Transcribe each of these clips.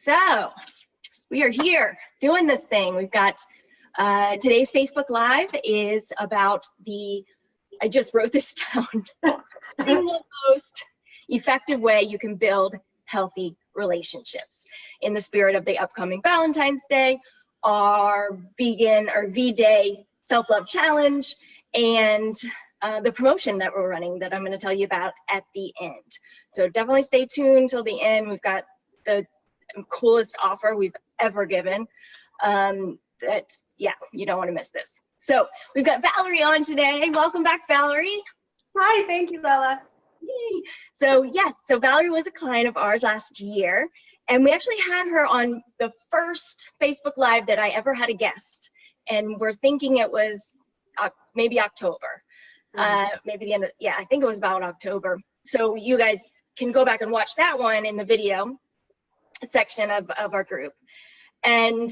So we are here doing this thing. We've got today's Facebook Live is about I just wrote this down, single most effective way you can build healthy relationships in the spirit of the upcoming Valentine's Day, our vegan or V-Day self-love challenge, and the promotion that we're running that I'm going to tell you about at the end. So definitely stay tuned till the end. We've got the coolest offer we've ever given. Yeah, you don't want to miss this. So we've got Valerie on today. Welcome back, Valerie. Hi, thank you, Bella. Yay. So yes, so Valerie was a client of ours last year, and we actually had her on the first Facebook Live that I ever had a guest, and we're thinking it was maybe October, maybe the end of, yeah, I think it was about October. So you guys can go back and watch that one in the video section of our group. And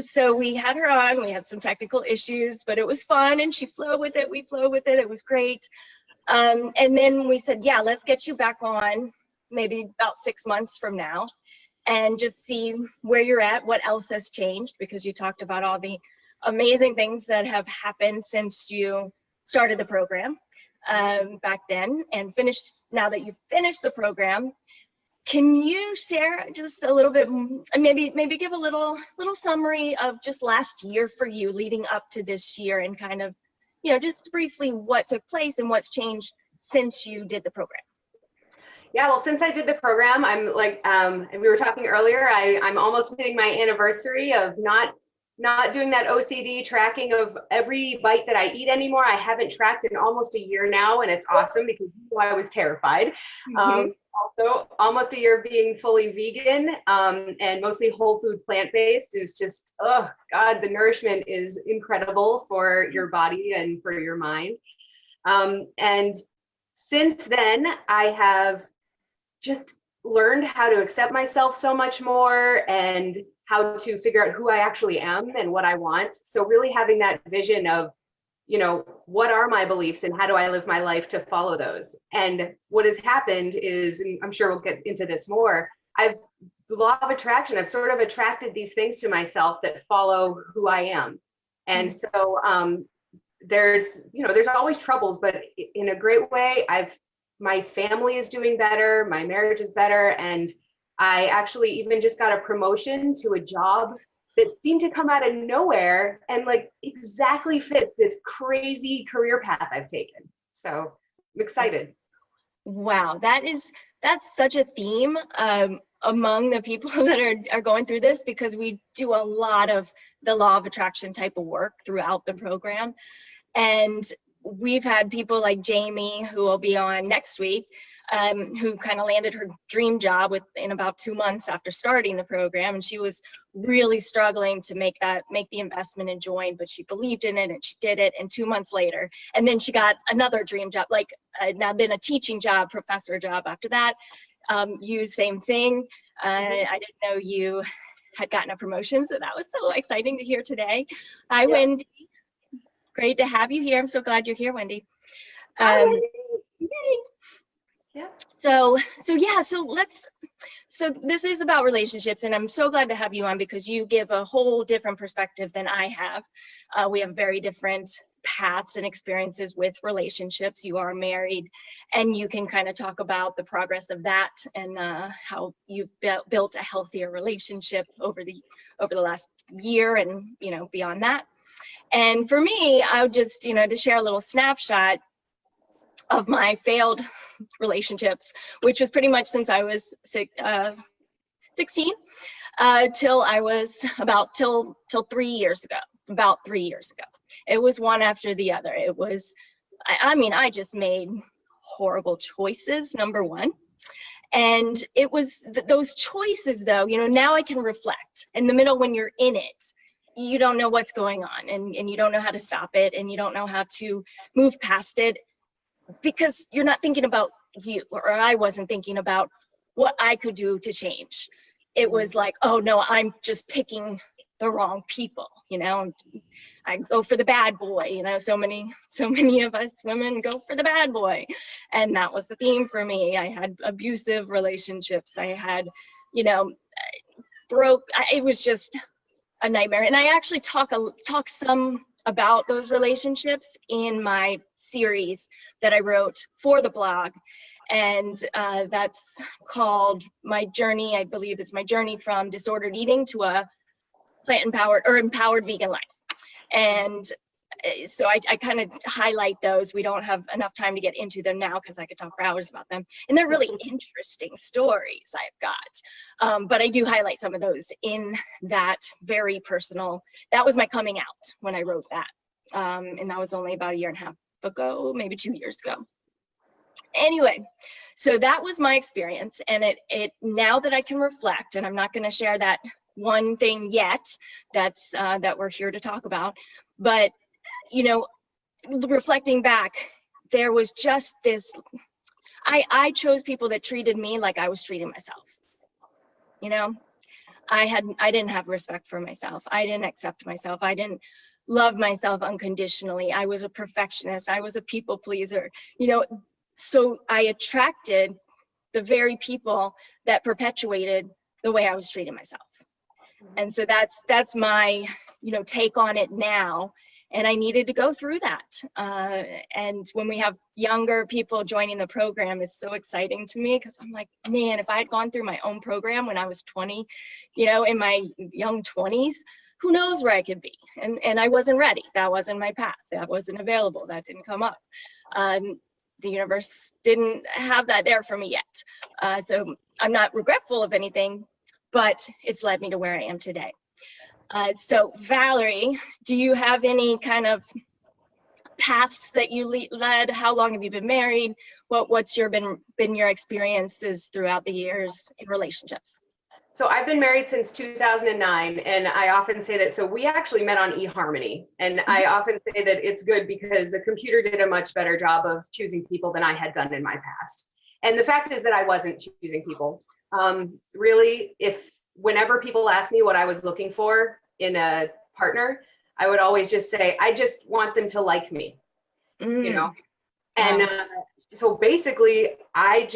so we had her on, we had some technical issues, but it was fun, and she flowed with it, we flowed with it, it was great. And then we said, yeah, let's get you back on maybe about 6 months from now and just see where you're at, what else has changed, because you talked about all the amazing things that have happened since you started the program back then and finished. Now that you've finished the program, can you share just a little bit, maybe give a little summary of just last year for you leading up to this year, and kind of, you know, just briefly what took place and what's changed since you did the program? Yeah, well, since I did the program, I'm like, we were talking earlier, I'm almost hitting my anniversary of not doing that OCD tracking of every bite that I eat anymore. I haven't tracked in almost a year now, and it's awesome because I was terrified. Also, almost a year being fully vegan and mostly whole food plant-based is just, oh God, the nourishment is incredible for your body and for your mind. And since then, I have just learned how to accept myself so much more and how to figure out who I actually am and what I want. So really having that vision of, you know, what are my beliefs and how do I live my life to follow those? And what has happened is, and I'm sure we'll get into this more, the law of attraction, I've sort of attracted these things to myself that follow who I am. And so there's always troubles, but in a great way, my family is doing better, my marriage is better, and I actually even just got a promotion to a job that seemed to come out of nowhere and like exactly fit this crazy career path I've taken. So I'm excited. Wow, that's such a theme among the people that are going through this, because we do a lot of the law of attraction type of work throughout the program. And we've had people like Jamie, who will be on next week, who kind of landed her dream job in about 2 months after starting the program, and she was really struggling to make the investment and join, but she believed in it and she did it, and 2 months later, and then she got another dream job, like now then a teaching job, professor job after that. You same thing. I didn't know you had gotten a promotion, so that was so exciting to hear today. Hi, yeah. Wendy. Great to have you here. I'm so glad you're here, Wendy. Yay. Yeah. So this is about relationships, and I'm so glad to have you on because you give a whole different perspective than I have. We have very different paths and experiences with relationships. You are married, and you can kind of talk about the progress of that and how you've built a healthier relationship over the last year and, you know, beyond that. And for me, I would just, you know, to share a little snapshot of my failed relationships, which was pretty much since I was 16 till I was till 3 years ago, about 3 years ago. It was one after the other. It was, I just made horrible choices, number one. And it was those choices, though, you know, now I can reflect. In the middle, when you're in it, you don't know what's going on, and you don't know how to stop it, and you don't know how to move past it, because you're not thinking about you, or I wasn't thinking about what I could do to change. It was like, oh no, I'm just picking the wrong people, you know. I go for the bad boy, you know. So many of us women go for the bad boy, and that was the theme for me. I had abusive relationships. I had, you know, it was just a nightmare. And I actually talk some about those relationships in my series that I wrote for the blog. And that's called My Journey. I believe it's My Journey from Disordered Eating to a Plant-Empowered or Empowered Vegan Life. And so I kind of highlight those. We don't have enough time to get into them now because I could talk for hours about them. And they're really interesting stories I've got. But I do highlight some of those in that very personal, that was my coming out when I wrote that. And that was only about a year and a half ago, maybe 2 years ago. Anyway, so that was my experience. And it now that I can reflect, and I'm not going to share that one thing yet that's that we're here to talk about, but you know, reflecting back, there was just this, I chose people that treated me like I was treating myself. You know, I didn't have respect for myself. I didn't accept myself. I didn't love myself unconditionally. I was a perfectionist. I was a people pleaser, you know, so I attracted the very people that perpetuated the way I was treating myself. And so that's my, you know, take on it now. And I needed to go through that. And when we have younger people joining the program, it's so exciting to me because I'm like, man, if I had gone through my own program when I was 20, you know, in my young 20s, who knows where I could be? And I wasn't ready. That wasn't my path. That wasn't available. That didn't come up. The universe didn't have that there for me yet. So I'm not regretful of anything, but it's led me to where I am today. So Valerie, do you have any kind of paths that you led? How long have you been married? What's been your experiences throughout the years in relationships? So I've been married since 2009, and I often say that, so we actually met on eHarmony, and I often say that it's good because the computer did a much better job of choosing people than I had done in my past. And the fact is that I wasn't choosing people. Really, whenever people ask me what I was looking for in a partner, I would always just say, I just want them to like me, you know? And so basically, I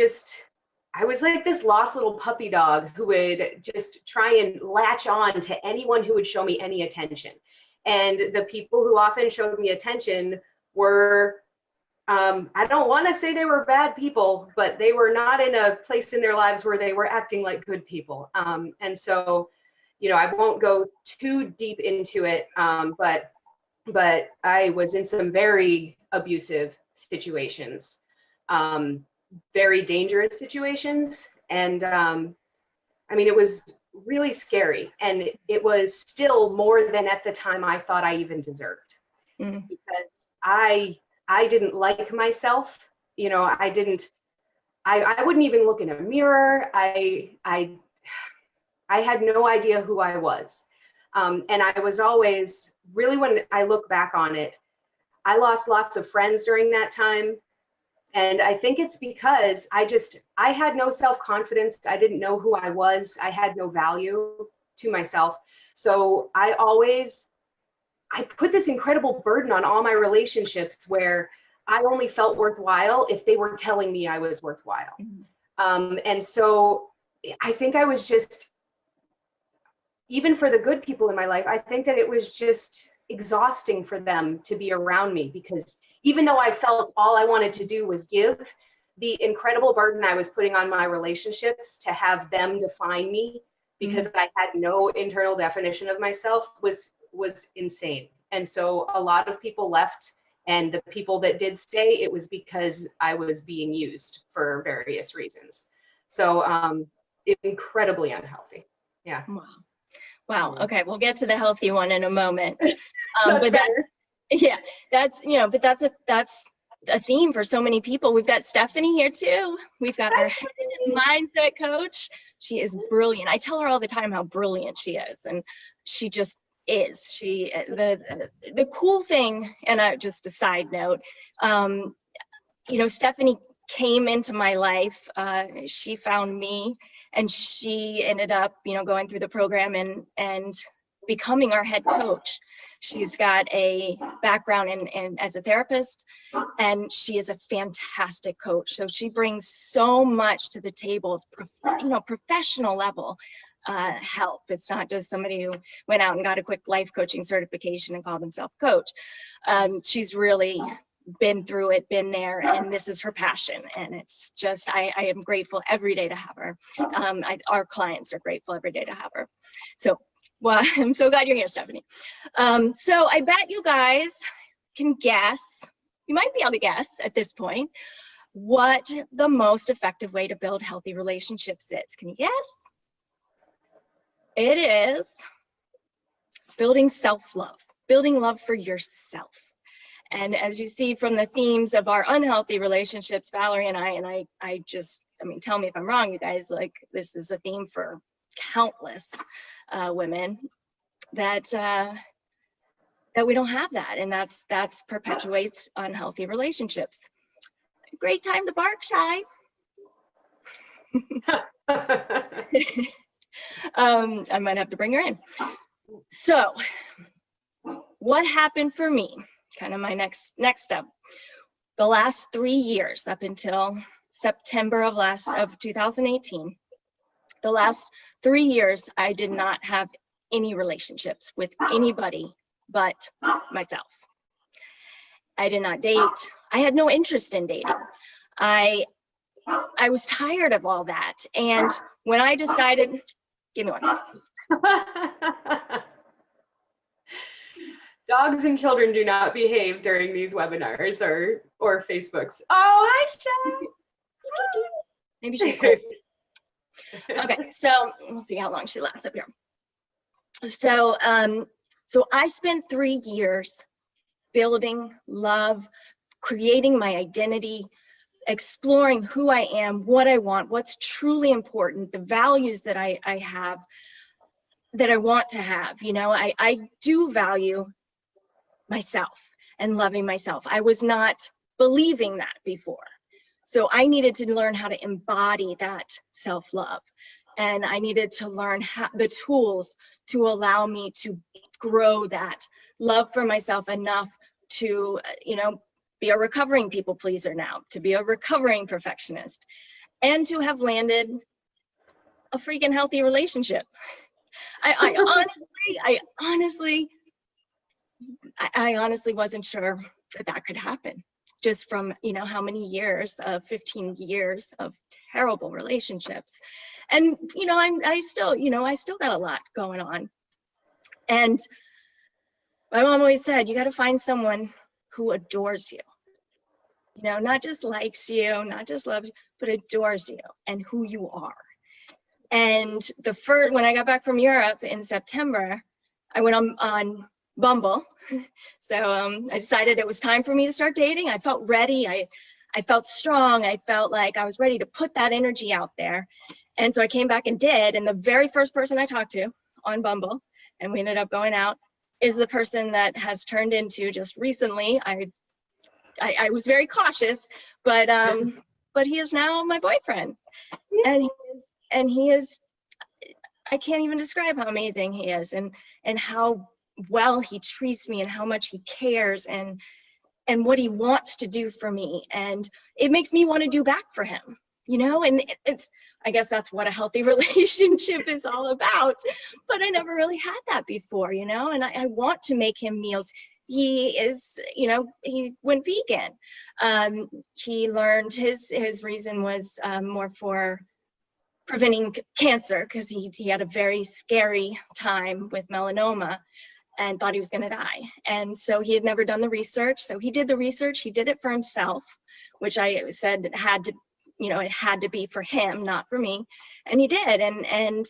was like this lost little puppy dog who would just try and latch on to anyone who would show me any attention. And the people who often showed me attention were, I don't want to say they were bad people, but they were not in a place in their lives where they were acting like good people. And so, you know, I won't go too deep into it, but I was in some very abusive situations. Very dangerous situations. And I mean, it was really scary. And it was still more than at the time I thought I even deserved. Because I didn't like myself. You know, I wouldn't even look in a mirror. I had no idea who I was. And I was always, really, when I look back on it, I lost lots of friends during that time. And I think it's because I had no self-confidence. I didn't know who I was. I had no value to myself. So I put this incredible burden on all my relationships where I only felt worthwhile if they were telling me I was worthwhile. And so I think I was just, even for the good people in my life, I think that it was just exhausting for them to be around me, because even though I felt all I wanted to do was give, the incredible burden I was putting on my relationships to have them define me because I had no internal definition of myself was insane. And so a lot of people left, and the people that did stay, it was because I was being used for various reasons. So incredibly unhealthy. Yeah. Wow. Okay. We'll get to the healthy one in a moment. But that's, you know, but that's a theme for so many people. We've got Stephanie here too. We've got our head and mindset coach. She is brilliant. I tell her all the time how brilliant she is, and she just is. The cool thing, and just a side note, you know, Stephanie came into my life. She found me, and she ended up, you know, going through the program and becoming our head coach. She's got a background in as a therapist, and she is a fantastic coach. So she brings so much to the table, you know, professional level, help. It's not just somebody who went out and got a quick life coaching certification and called themselves a coach. She's really been through it, been there, and this is her passion. And it's just, I am grateful every day to have her. Our clients are grateful every day to have her. So, well, I'm so glad you're here, Stephanie. So I bet you guys can guess, you might be able to guess at this point, what the most effective way to build healthy relationships is. Can you guess? It is building self-love, building love for yourself. And as you see from the themes of our unhealthy relationships, Valerie and I mean, tell me if I'm wrong, you guys, like this is a theme for countless women that we don't have that, and that's perpetuates unhealthy relationships. Great time to bark, Shy. I might have to bring her in. So, what happened for me? Kind of my next step. The last 3 years, up until September of 2018, the last 3 years, I did not have any relationships with anybody but myself. I did not date. I had no interest in dating. I was tired of all that. And when I decided, give me one. Dogs and children do not behave during these webinars or Facebooks. Oh, hi, Shay. Maybe she's cool. Okay, so we'll see how long she lasts up here. So, so I spent 3 years building love, creating my identity, exploring who I am, what I want, what's truly important, the values that I have, that I want to have. You know, I do value myself and loving myself. I was not believing that before. So I needed to learn how to embody that self-love. And I needed to learn the tools to allow me to grow that love for myself enough to, you know, be a recovering people pleaser now, to be a recovering perfectionist, and to have landed a freaking healthy relationship. I honestly wasn't sure that could happen, just from, you know, how many years of 15 years of terrible relationships. And, you know, I still got a lot going on. And my mom always said, you got to find someone who adores you, you know, not just likes you, not just loves you, but adores you and who you are. And when I got back from Europe in September, I went on Bumble. So I decided it was time for me to start dating. I felt ready. I felt strong. I felt like I was ready to put that energy out there. And so I came back and did. And the very first person I talked to on Bumble, and we ended up going out, is the person that has turned into, just recently, I was very cautious, but he is now my boyfriend. And he is, I can't even describe how amazing he is, and how well he treats me, and how much he cares, and what he wants to do for me. And it makes me want to do back for him, you know. And I guess that's what a healthy relationship is all about. But I never really had that before, you know. And I want to make him meals. He is, you know, he went vegan. He learned his reason was more for preventing cancer, because he had a very scary time with melanoma and thought he was going to die. And so he had never done the research. So he did the research. He did it for himself, which I said it had to be for him, not for me. And he did. And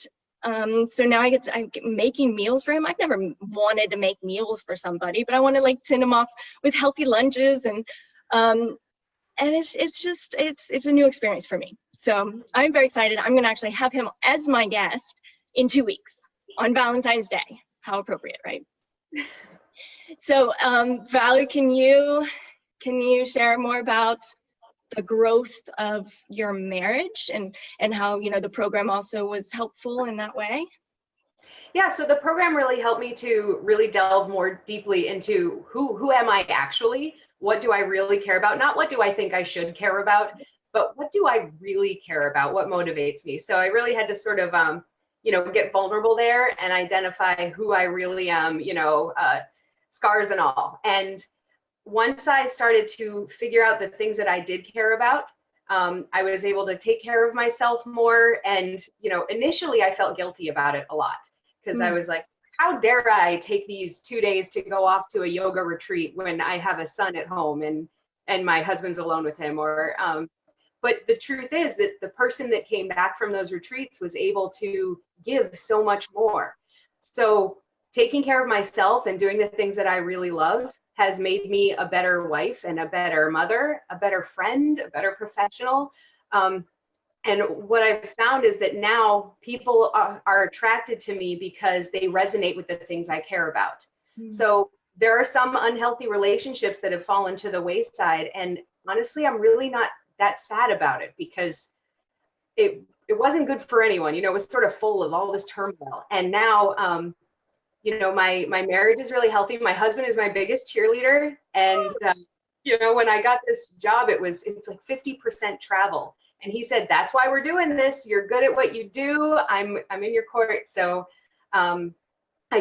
so now I'm making meals for him. I've never wanted to make meals for somebody, but I want to like send him off with healthy lunches, and it's a new experience for me. So I'm very excited. I'm going to actually have him as my guest in 2 weeks on Valentine's Day. How appropriate, right? So Valerie, can you share more about the growth of your marriage, and how, you know, the program also was helpful in that way? Yeah, so the program really helped me to really delve more deeply into who am I actually? What do I really care about? Not what do I think I should care about, but what do I really care about? What motivates me? So I really had to sort of get vulnerable there and identify who I really am, scars and all. And once I started to figure out the things that I did care about, I was able to take care of myself more. And, initially I felt guilty about it a lot because I was like, how dare I take these 2 days to go off to a yoga retreat when I have a son at home and my husband's alone with him, but the truth is that the person that came back from those retreats was able to give so much more. So taking care of myself and doing the things that I really love has made me a better wife and a better mother, a better friend, a better professional. And what I've found is that now people are attracted to me because they resonate with the things I care about. So there are some unhealthy relationships that have fallen to the wayside. And honestly, I'm really not that sad about it because it wasn't good for anyone. It was sort of full of all this turmoil. And now, my marriage is really healthy. My husband is my biggest cheerleader. And, when I got this job, it's like 50% travel. And he said, that's why we're doing this. You're good at what you do. I'm in your court. So I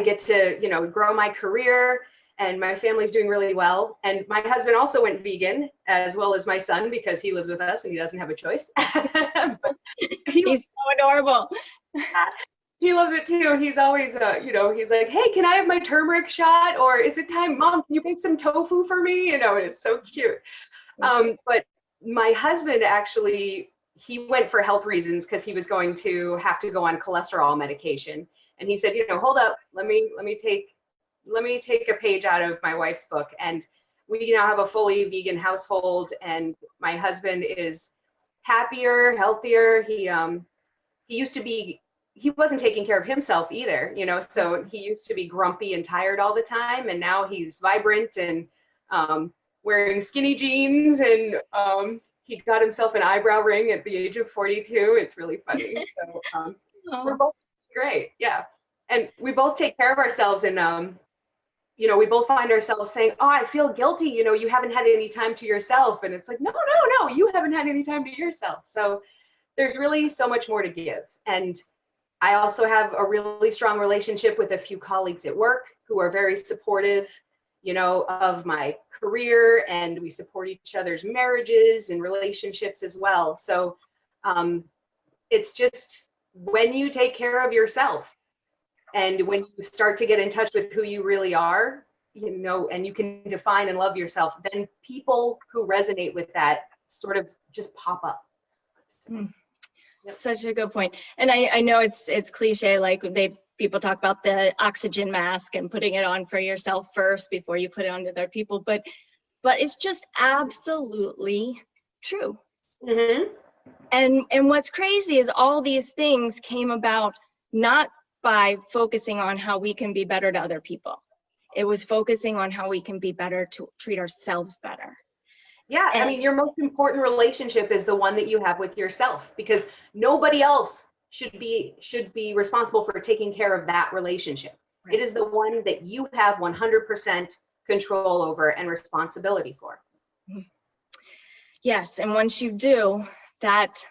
get to, grow my career, and my family's doing really well. And my husband also went vegan, as well as my son, because he lives with us and he doesn't have a choice. He's so adorable. He loves it too. He's always, he's like, hey, can I have my turmeric shot? Or is it time, Mom, can you make some tofu for me? It's so cute. But my husband actually, he went for health reasons because he was going to have to go on cholesterol medication. And he said, hold up, let me take a page out of my wife's book. And we now have a fully vegan household, and my husband is happier, healthier. He wasn't taking care of himself either, so he used to be grumpy and tired all the time. And now he's vibrant and wearing skinny jeans, and he got himself an eyebrow ring at the age of 42. It's really funny. So we're both great. Yeah. And we both take care of ourselves, and we both find ourselves saying, oh, I feel guilty. You haven't had any time to yourself. And it's like, no, you haven't had any time to yourself. So there's really so much more to give. And I also have a really strong relationship with a few colleagues at work who are very supportive, of my career, and we support each other's marriages and relationships as well. So it's just when you take care of yourself, and when you start to get in touch with who you really are, and you can define and love yourself, then people who resonate with that sort of just pop up. Yep. Such a good point. And I know it's cliche, like people talk about the oxygen mask and putting it on for yourself first before you put it on to other people, but it's just absolutely true. Mm-hmm. And what's crazy is all these things came about not by focusing on how we can be better to other people. It was focusing on how we can be better to treat ourselves better. Yeah, I mean, your most important relationship is the one that you have with yourself, because nobody else should be responsible for taking care of that relationship. Right. It is the one that you have 100% control over and responsibility for. Yes, and once you do, that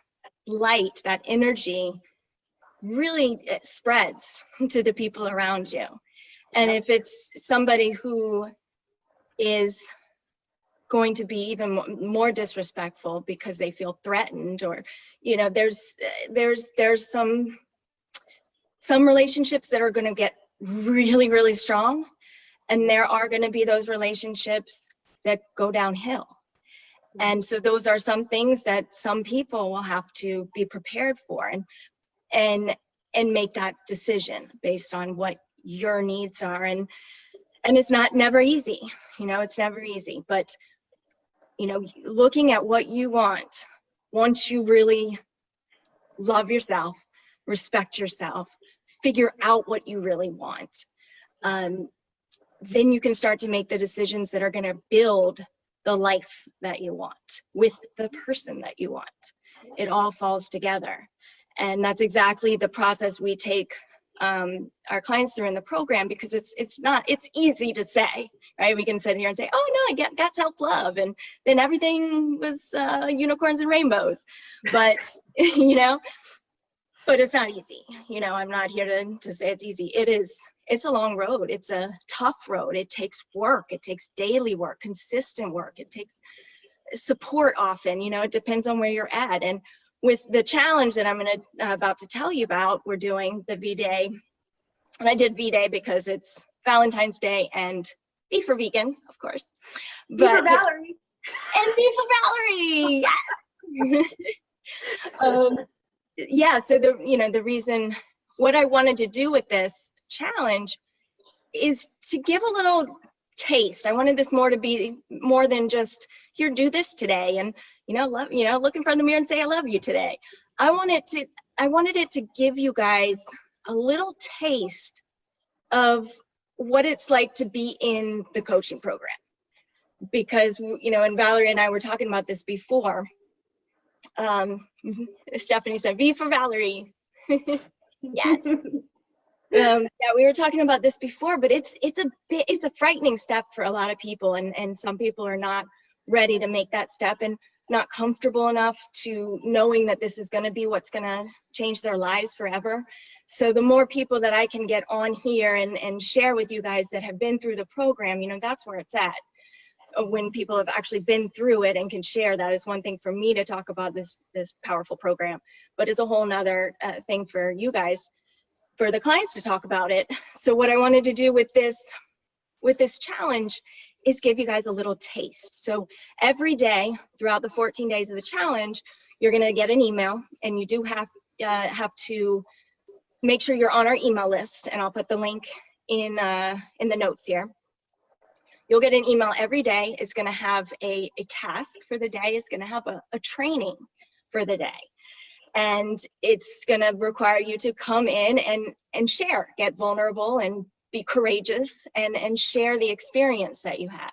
light, that energy really spreads to the people around you. And if it's somebody who is going to be even more disrespectful because they feel threatened, or there's some relationships that are going to get really, really strong, and there are going to be those relationships that go downhill. And so those are some things that some people will have to be prepared for and make that decision based on what your needs are. And it's never easy, it's never easy, but looking at what you want, once you really love yourself, respect yourself, figure out what you really want, then you can start to make the decisions that are going to build the life that you want with the person that you want. It all falls together. And that's exactly the process we take our clients through in the program, because it's easy to say, right? We can sit here and say, oh no, I got self-love, and then everything was unicorns and rainbows. But but it's not easy. You know, I'm not here to say it's easy. It's a long road. It's a tough road. It takes work. It takes daily work, consistent work. It takes support often, you know, it depends on where you're at. And with the challenge that I'm about to tell you about, we're doing the V-Day. And I did V-Day because it's Valentine's Day and V for vegan, of course. V for Valerie. And V for Valerie. Yeah, so the reason, what I wanted to do with this challenge is to give a little taste. I wanted this more to be more than just, here, do this today, and look in front of the mirror and say I love you today. I wanted it to give you guys a little taste of what it's like to be in the coaching program, because and Valerie and I were talking about this before. Stephanie said V for Valerie. Yes. Yeah, we were talking about this before, but it's a frightening step for a lot of people, and some people are not ready to make that step and not comfortable enough to knowing that this is going to be what's going to change their lives forever. So the more people that I can get on here and share with you guys that have been through the program, that's where it's at. When people have actually been through it and can share that, is one thing for me to talk about this powerful program, but it's a whole nother thing for you guys, for the clients to talk about it. So what I wanted to do with this challenge is give you guys a little taste. So every day throughout the 14 days of the challenge, you're going to get an email, and you do have to make sure you're on our email list, and I'll put the link in the notes here. You'll get an email every day. It's going to have a task for the day. It's going to have a training for the day. And it's going to require you to come in and share, get vulnerable and be courageous and share the experience that you had.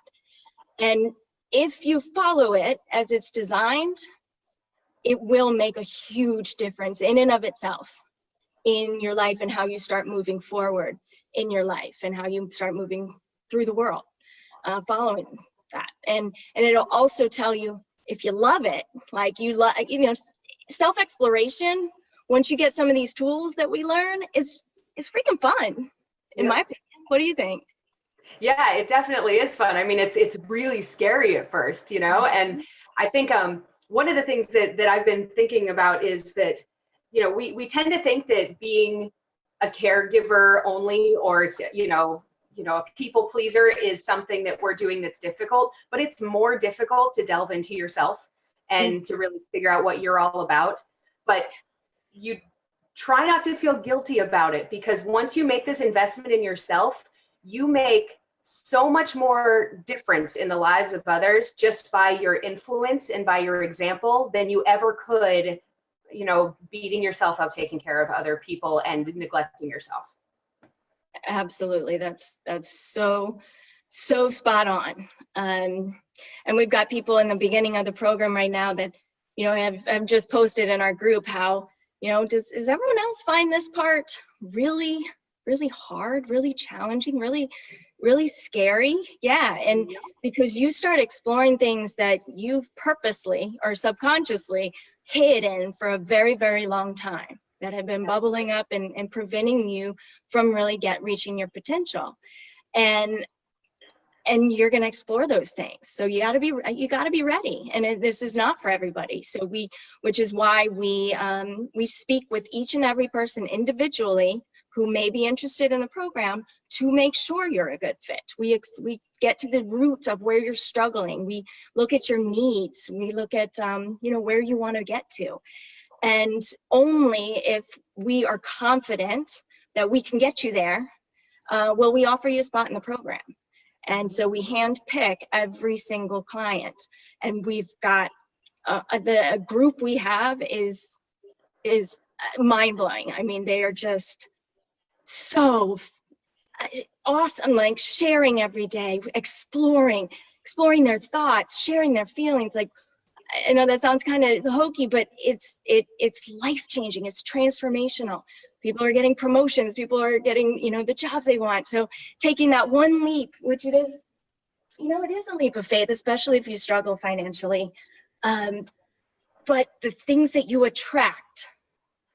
And if you follow it as it's designed, it will make a huge difference in and of itself in your life, and how you start moving forward in your life, and how you start moving through the world following that. And it'll also tell you if you love it, like self-exploration, once you get some of these tools that we learn, is freaking fun, in my opinion. What do you think? Yeah, it definitely is fun. I mean, it's really scary at first, and I think one of the things that I've been thinking about is that, we tend to think that being a caregiver only, or a people pleaser is something that we're doing that's difficult, but it's more difficult to delve into yourself and to really figure out what you're all about. But you try not to feel guilty about it, because once you make this investment in yourself, you make so much more difference in the lives of others just by your influence and by your example than you ever could, beating yourself up, taking care of other people and neglecting yourself. Absolutely. That's so spot on. And we've got people in the beginning of the program right now that, have just posted in our group how, does everyone else find this part really, really hard, really challenging, really, really scary? Yeah. And because you start exploring things that you've purposely or subconsciously hidden for a very, very long time, that have been bubbling up and preventing you from really reaching your potential. And you're going to explore those things. So you got to be ready. And this is not for everybody. So which is why we speak with each and every person individually who may be interested in the program to make sure you're a good fit. We get to the roots of where you're struggling. We look at your needs. We look at, where you want to get to. And only if we are confident that we can get you there, will we offer you a spot in the program. And so we handpick every single client, and we've got the group we have is mind-blowing. I mean, they are just so awesome, like sharing every day, exploring their thoughts, sharing their feelings. Like, I know that sounds kind of hokey, but it's life-changing. It's transformational. People are getting promotions. People are getting, the jobs they want. So taking that one leap, which it is a leap of faith, especially if you struggle financially. But the things that you attract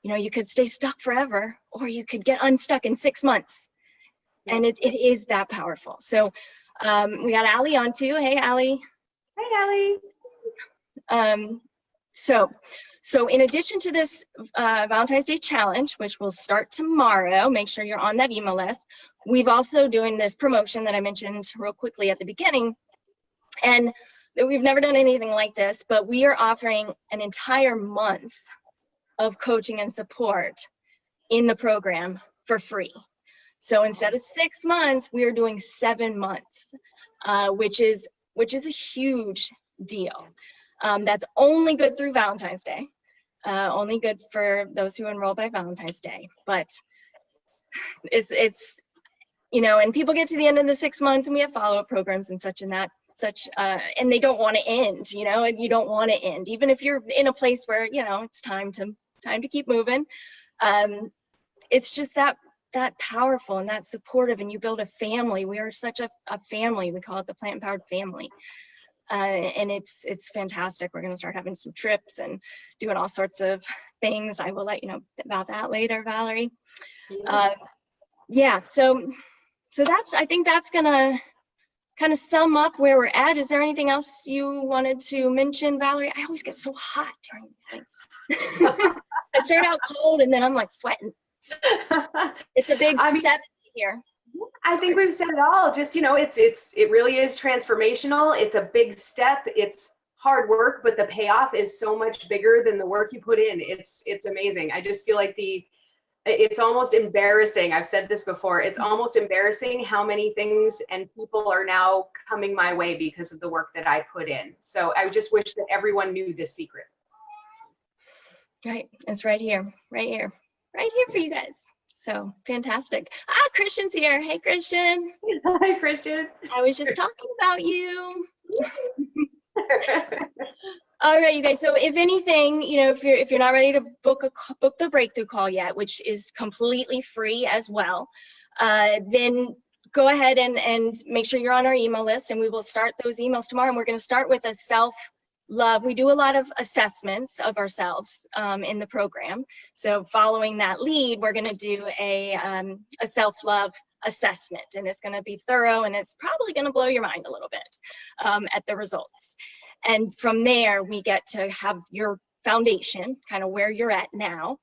You know, you could stay stuck forever, or you could get unstuck in 6 months. And it is that powerful. So we got Allie on too. Hey, Allie. Hi, Allie. So in addition to this Valentine's Day challenge, which will start tomorrow, make sure you're on that email list. We've also doing this promotion that I mentioned real quickly at the beginning. And we've never done anything like this, but we are offering an entire month of coaching and support in the program for free. So instead of 6 months, we are doing 7 months, which is a huge deal. That's only good through Valentine's Day, only good for those who enroll by Valentine's Day. But it's you know, and people get to the end of the 6 months, and we have follow-up programs and such, and they don't want to end, you know, and you don't want to end, even if you're in a place where, you know, it's time to keep moving. It's just that powerful and that supportive, and you build a family. We are such a family. We call it the Plant Empowered Family. And it's fantastic. We're going to start having some trips and doing all sorts of things. I will let you know about that later, Valerie. Yeah, so I think that's going to kind of sum up where we're at. Is there anything else you wanted to mention, Valerie? I always get so hot during these things. I start out cold and then I'm like sweating. It's a big 70 here. I think we've said it all. Just, you know, it really is transformational. It's a big step. It's hard work, but the payoff is so much bigger than the work you put in. It's amazing. I just feel like it's almost embarrassing. I've said this before. It's almost embarrassing how many things and people are now coming my way because of the work that I put in. So I just wish that everyone knew this secret. Right. It's right here for you guys. So fantastic. Christian's here. Hey, Christian. Hi, Christian. I was just talking about you. All right, you guys. So if anything, you know, if you're not ready to book the breakthrough call yet, which is completely free as well, then go ahead and make sure you're on our email list, and we will start those emails tomorrow. And we're going to start with a self-love. We do a lot of assessments of ourselves in the program. So following that lead, we're going to do a self-love assessment, and it's going to be thorough, and it's probably going to blow your mind a little bit at the results. And from there, we get to have your foundation, kind of where you're at now,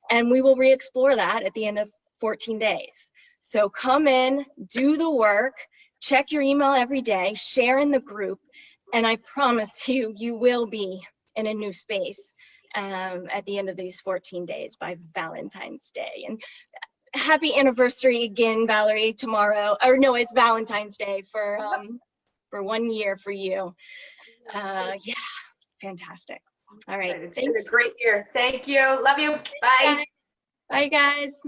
and we will re-explore that at the end of 14 days. So come in, do the work, check your email every day, share in the group, and I promise you, you will be in a new space at the end of these 14 days by Valentine's Day. And happy anniversary again, Valerie, tomorrow. Or no, it's Valentine's Day for 1 year for you. Yeah, fantastic. All right. It's been a great year. Thank you. Love you. Bye. Bye, guys.